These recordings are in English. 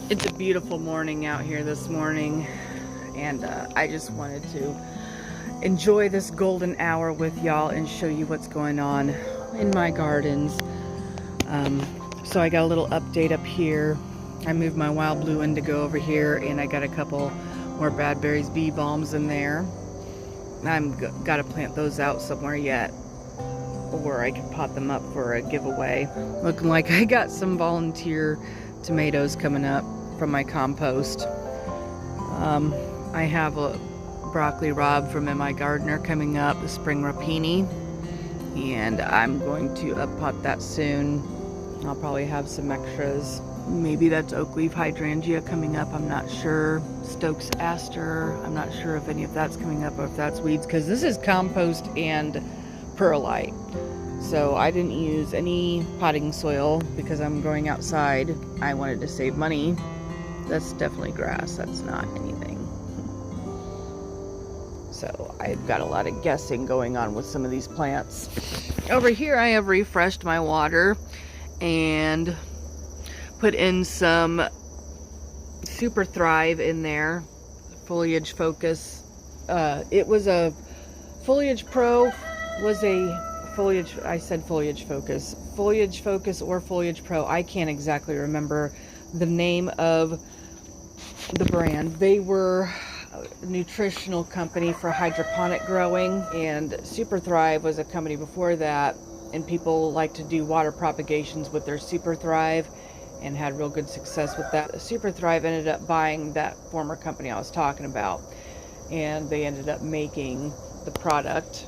It's a beautiful morning out here this morning, and I just wanted to enjoy this golden hour with y'all and show you what's going on in my gardens. So I got a little update up here. I moved my wild blue indigo over here, and I got a couple more Bradberry's bee balms in there. I'm gotta plant those out somewhere yet, or I can pot them up for a giveaway. Looking like I got some volunteer tomatoes coming up from my compost. I have a broccoli rabe from my gardener coming up, the spring rapini, and I'm going to up-pot that soon. I'll probably have some extras. Maybe that's oak leaf hydrangea coming up, I'm not sure. Stokes aster, I'm not sure if any of that's coming up or if that's weeds, because this is compost and perlite. So I didn't use any potting soil because I'm growing outside. I wanted to save money. That's definitely grass, that's not anything. So I've got a lot of guessing going on with some of these plants. Over here I have refreshed my water and put in some Super Thrive in there, Foliage Focus. It was a Foliage Pro, was a Foliage, I said Foliage Focus. Foliage Focus or Foliage Pro, I can't exactly remember the name of the brand. They were a nutritional company for hydroponic growing, and Super Thrive was a company before that, and people like to do water propagations with their Super Thrive and had real good success with that. Super Thrive ended up buying that former company I was talking about, and they ended up making the product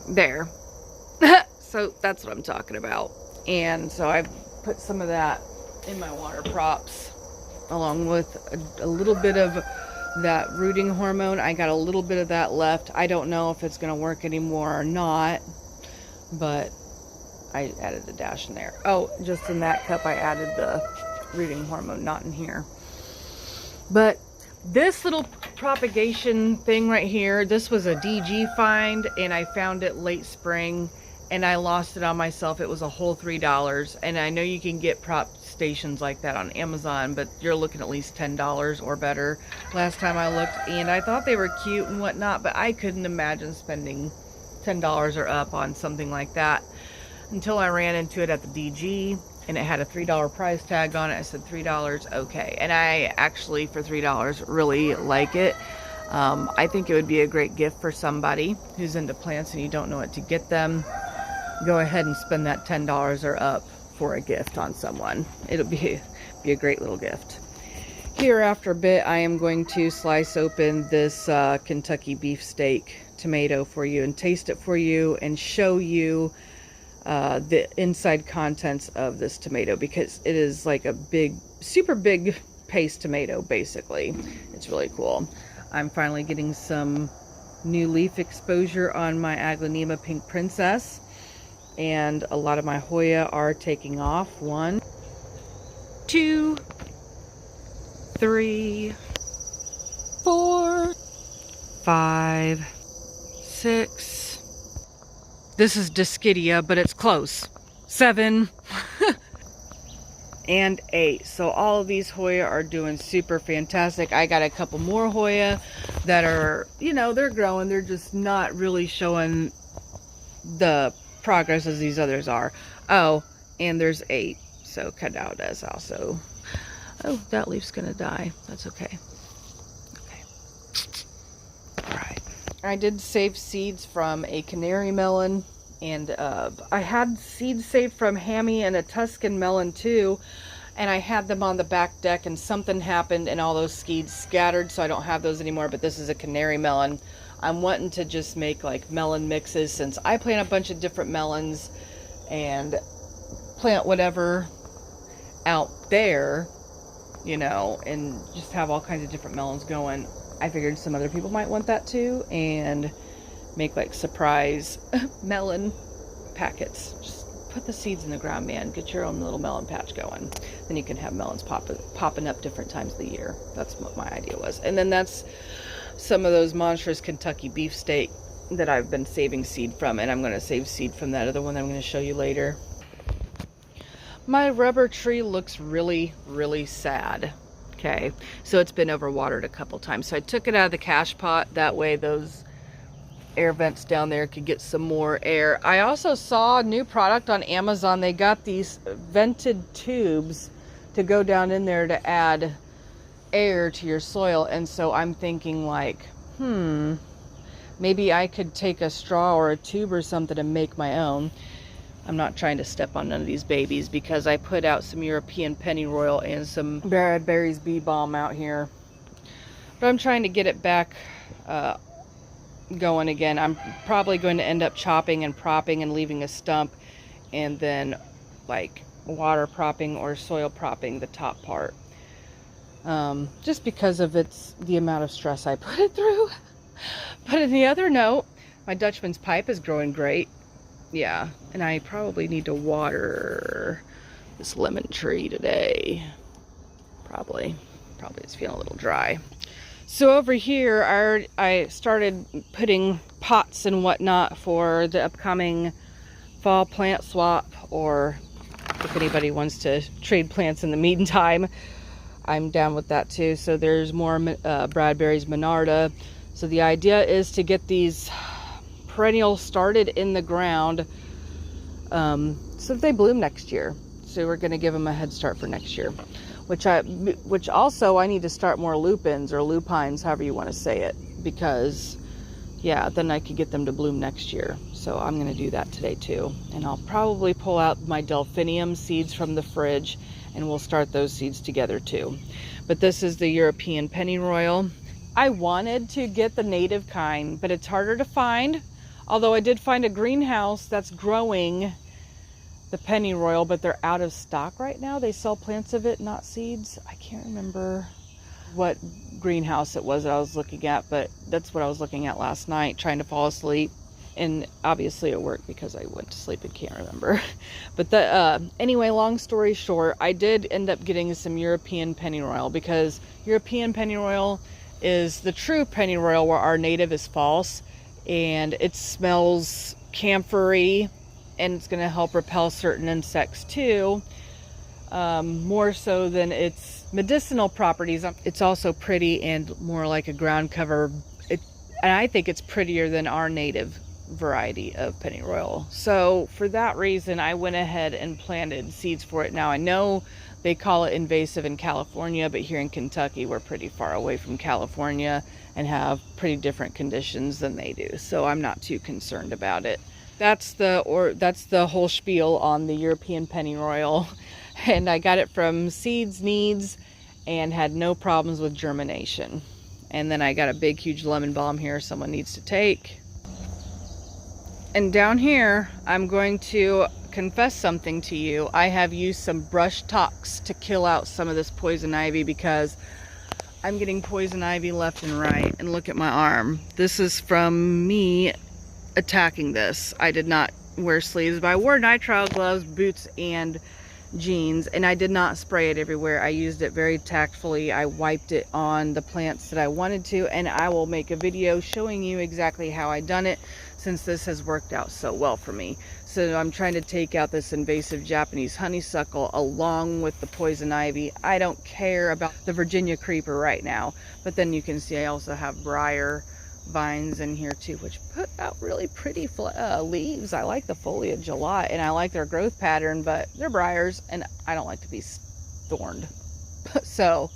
there. So that's what I'm talking about. And so I put some of that in my water props along with a little bit of that rooting hormone. I got a little bit of that left. I don't know if it's going to work anymore or not, but I added a dash in there. Oh, just in that cup I added the rooting hormone, not in here. But this little propagation thing right here, this was a DG find, and I found it late spring, and I lost it on myself. It was a whole $3, and I know you can get prop stations like that on Amazon, but you're looking at least $10 or better last time I looked, and I thought they were cute and whatnot, but I couldn't imagine spending $10 or up on something like that until I ran into it at the DG, and it had a $3 price tag on it. I said, $3, okay. And I actually, for $3, really like it. I think it would be a great gift for somebody who's into plants and you don't know what to get them. Go ahead and spend that $10 or up for a gift on someone. It'll be a great little gift. Here, after a bit, I am going to slice open this Kentucky beefsteak tomato for you and taste it for you and show you the inside contents of this tomato, because it is like a big, super big paste tomato, basically. It's really cool. I'm finally getting some new leaf exposure on my Aglaonema Pink Princess, and a lot of my Hoya are taking off. 1, 2, 3, 4, 5, 6. This is Discidia, but it's close. 7 and 8. So all of these Hoya are doing super fantastic. I got a couple more Hoya that are, you know, they're growing. They're just not really showing the progress as these others are. Oh, and there's 8. So Caudadas also. Oh, that leaf's gonna die. That's okay. Okay. All right. I did save seeds from a canary melon, and I had seeds saved from Hammy and a Tuscan melon too, and I had them on the back deck, and something happened and all those seeds scattered, so I don't have those anymore. But this is a canary melon. I'm wanting to just make like melon mixes, since I plant a bunch of different melons and plant whatever out there, you know, and just have all kinds of different melons going. I figured some other people might want that too, and make like surprise melon packets. Just put the seeds in the ground, man. Get your own little melon patch going. Then you can have melons popping up different times of the year. That's what my idea was. And then that's some of those monstrous Kentucky beefsteak that I've been saving seed from, and I'm going to save seed from that other one that I'm going to show you later. My rubber tree looks really, really sad. Okay, so it's been overwatered a couple times. So I took it out of the cash pot. That way those air vents down there could get some more air. I also saw a new product on Amazon. They got these vented tubes to go down in there to add air to your soil. And so I'm thinking like, maybe I could take a straw or a tube or something and make my own. I'm not trying to step on none of these babies because I put out some European pennyroyal and some Bradbury's bee balm out here. But I'm trying to get it back going again. I'm probably going to end up chopping and propping and leaving a stump, and then like water propping or soil propping the top part. Just because of the amount of stress I put it through. But on the other note, my Dutchman's pipe is growing great. Yeah, and I probably need to water this lemon tree today. Probably it's feeling a little dry. So over here, I started putting pots and whatnot for the upcoming fall plant swap, or if anybody wants to trade plants in the meantime, I'm down with that too. So there's more Bradbury's Monarda. So the idea is to get these perennials started in the ground so that they bloom next year. So we're going to give them a head start for next year, which also I need to start more lupins or lupines, however you want to say it, because yeah, then I could get them to bloom next year. So I'm going to do that today too, and I'll probably pull out my delphinium seeds from the fridge and we'll start those seeds together too. But this is the European pennyroyal. I wanted to get the native kind, but it's harder to find. Although I did find a greenhouse that's growing the pennyroyal, but they're out of stock right now. They sell plants of it, not seeds. I can't remember what greenhouse it was that I was looking at, but that's what I was looking at last night, trying to fall asleep. And obviously it worked because I went to sleep and can't remember. But anyway, long story short, I did end up getting some European pennyroyal, because European pennyroyal is the true pennyroyal where our native is false. And it smells camphory, and it's going to help repel certain insects too, more so than its medicinal properties. It's also pretty and more like a ground cover, and I think it's prettier than our native variety of pennyroyal. So for that reason, I went ahead and planted seeds for it. Now I know they call it invasive in California, but here in Kentucky, we're pretty far away from California and have pretty different conditions than they do. So I'm not too concerned about it. That's the whole spiel on the European pennyroyal. And I got it from Seeds Needs and had no problems with germination. And then I got a big, huge lemon balm here someone needs to take. And down here, I'm going to confess something to you. I have used some brush tox to kill out some of this poison ivy, because I'm getting poison ivy left and right. And look at my arm. This is from me attacking this. I did not wear sleeves, but I wore nitrile gloves, boots, and jeans, and I did not spray it everywhere. I used it very tactfully. I wiped it on the plants that I wanted to, and I will make a video showing you exactly how I done it, since this has worked out so well for me. So I'm trying to take out this invasive Japanese honeysuckle along with the poison ivy. I don't care about the Virginia creeper right now, but then you can see I also have briar vines in here too, which put out really pretty leaves. I like the foliage a lot, and I like their growth pattern, but they're briars and I don't like to be thorned. So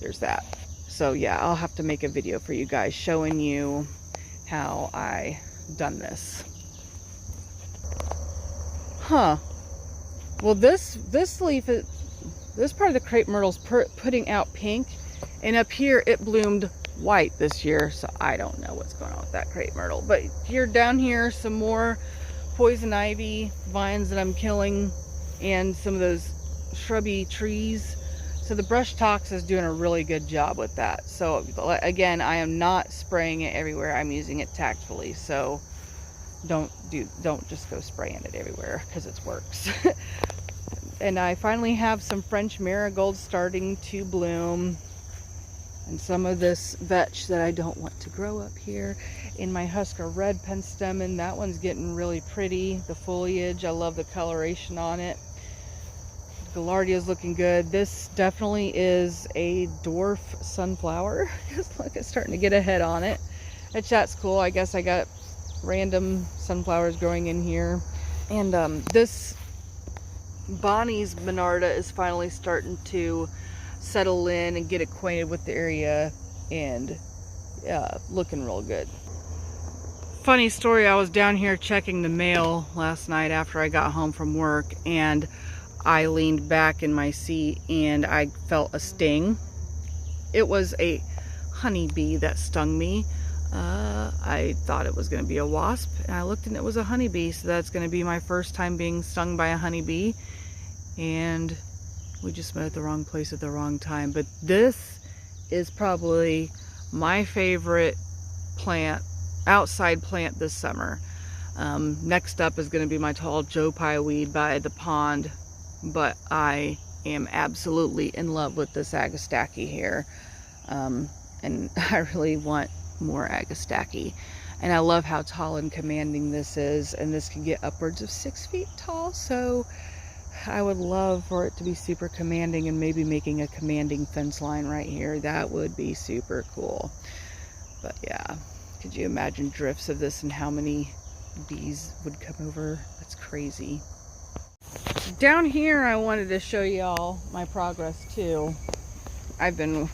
there's that. So yeah, I'll have to make a video for you guys showing you how I done this. Well, this leaf, this part of the crepe myrtle's putting out pink, and up here it bloomed white this year, so I don't know what's going on with that crepe myrtle. But here, down here, some more poison ivy vines that I'm killing, and some of those shrubby trees. So the brush tox is doing a really good job with that. So again, I am not spraying it everywhere. I'm using it tactfully. So don't just go spraying it everywhere, because it works. And I finally have some French marigolds starting to bloom, and some of this vetch that I don't want to grow up here. In my Husker red penstemon, that one's getting really pretty. The foliage, I love the coloration on it. Gaillardia is looking good. This definitely is a dwarf sunflower. Just look, it's starting to get a head on it. Which that's cool. I guess I got random sunflowers growing in here. And this Bonnie's Monarda is finally starting to settle in and get acquainted with the area, and looking real good. Funny story, I was down here checking the mail last night after I got home from work, and I leaned back in my seat and I felt a sting. It was a honeybee that stung me. I thought it was going to be a wasp, and I looked and it was a honeybee, so that's going to be my first time being stung by a honeybee. And we just met at the wrong place at the wrong time. But this is probably my favorite plant, outside plant this summer. Next up is going to be my tall Joe Pye weed by the pond, but I am absolutely in love with this Agastache here, and I really want more Agastache. And I love how tall and commanding this is, and this can get upwards of 6 feet tall, so I would love for it to be super commanding, and maybe making a commanding fence line right here. That would be super cool. But yeah, could you imagine drifts of this and how many bees would come over? That's crazy. Down here, I wanted to show y'all my progress too. I've been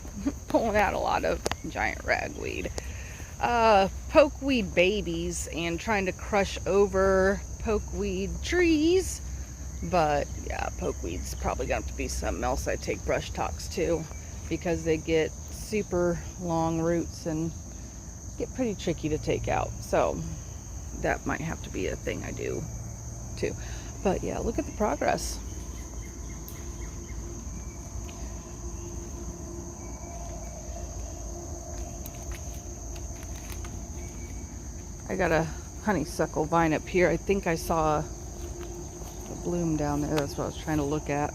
pulling out a lot of giant ragweed, pokeweed babies, and trying to crush over pokeweed trees. But yeah, pokeweed's probably gonna have to be something else I take brush talks to, because they get super long roots and get pretty tricky to take out. So that might have to be a thing I do too. But yeah, look at the progress. I got a honeysuckle vine up here. I think I saw a bloom down there. That's what I was trying to look at.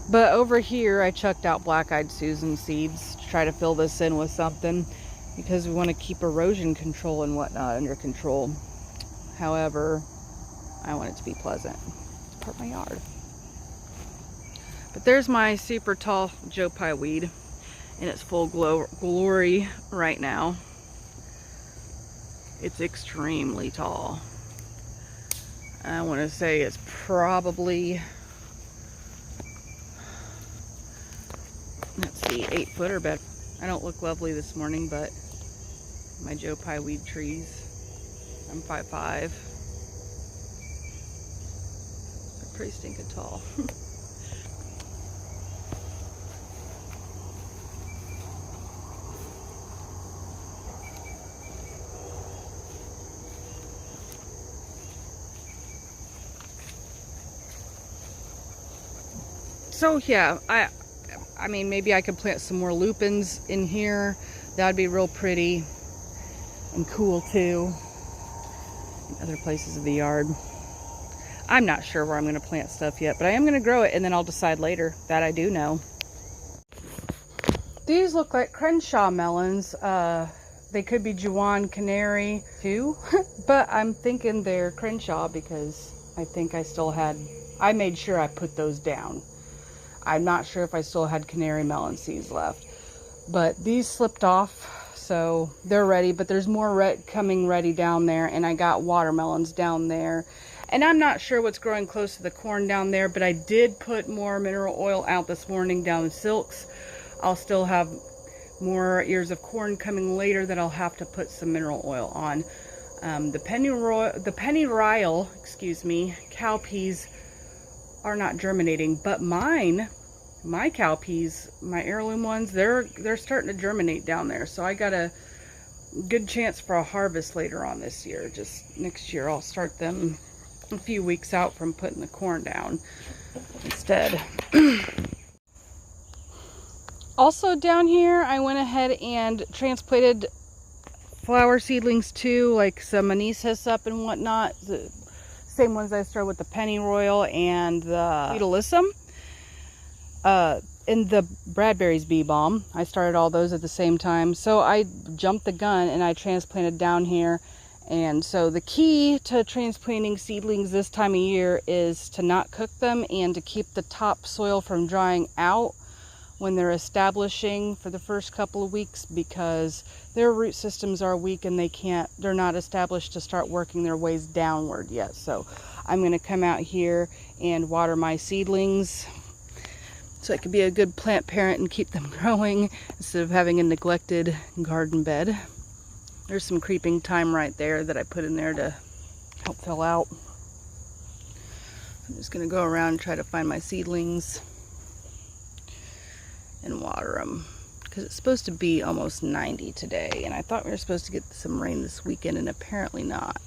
But over here, I chucked out black-eyed Susan seeds to try to fill this in with something, because we want to keep erosion control and whatnot under control. However, I want it to be pleasant. It's part of my yard. But there's my super tall Joe Pye weed in its full glory right now. It's extremely tall. I want to say it's probably, let's see, 8-footer bed. I don't look lovely this morning, but my Joe Pye weed trees, I'm 5'5". They're pretty stinking tall. So yeah, I mean, maybe I could plant some more lupins in here. That would be real pretty and cool too. In other places of the yard. I'm not sure where I'm going to plant stuff yet, but I am going to grow it, and then I'll decide later. That I do know. These look like Crenshaw melons. They could be Juwan Canary too, but I'm thinking they're Crenshaw because I think I made sure I put those down. I'm not sure if I still had canary melon seeds left, but these slipped off, so they're ready. But there's more coming ready down there, and I got watermelons down there, and I'm not sure what's growing close to the corn down there, but I did put more mineral oil out this morning down the silks. I'll still have more ears of corn coming later that I'll have to put some mineral oil on. The pennyroyal, excuse me, cowpeas are not germinating, but my cowpeas, my heirloom ones, they're starting to germinate down there. So I got a good chance for a harvest later on this year. Just next year I'll start them a few weeks out from putting the corn down instead. Also down here, I went ahead and transplanted flower seedlings too, like some anise hyssop and whatnot. The same ones I started with the pennyroyal and the beetalissum. And the Bradbury's bee balm. I started all those at the same time. So I jumped the gun and I transplanted down here, And so the key to transplanting seedlings this time of year is to not cook them and to keep the topsoil from drying out when they're establishing for the first couple of weeks, because their root systems are weak and they're not established to start working their ways downward yet. So I'm going to come out here and water my seedlings so I can be a good plant parent and keep them growing instead of having a neglected garden bed. There's some creeping thyme right there that I put in there to help fill out. I'm just going to go around and try to find my seedlings and water them, because it's supposed to be almost 90 today, and I thought we were supposed to get some rain this weekend, and apparently not.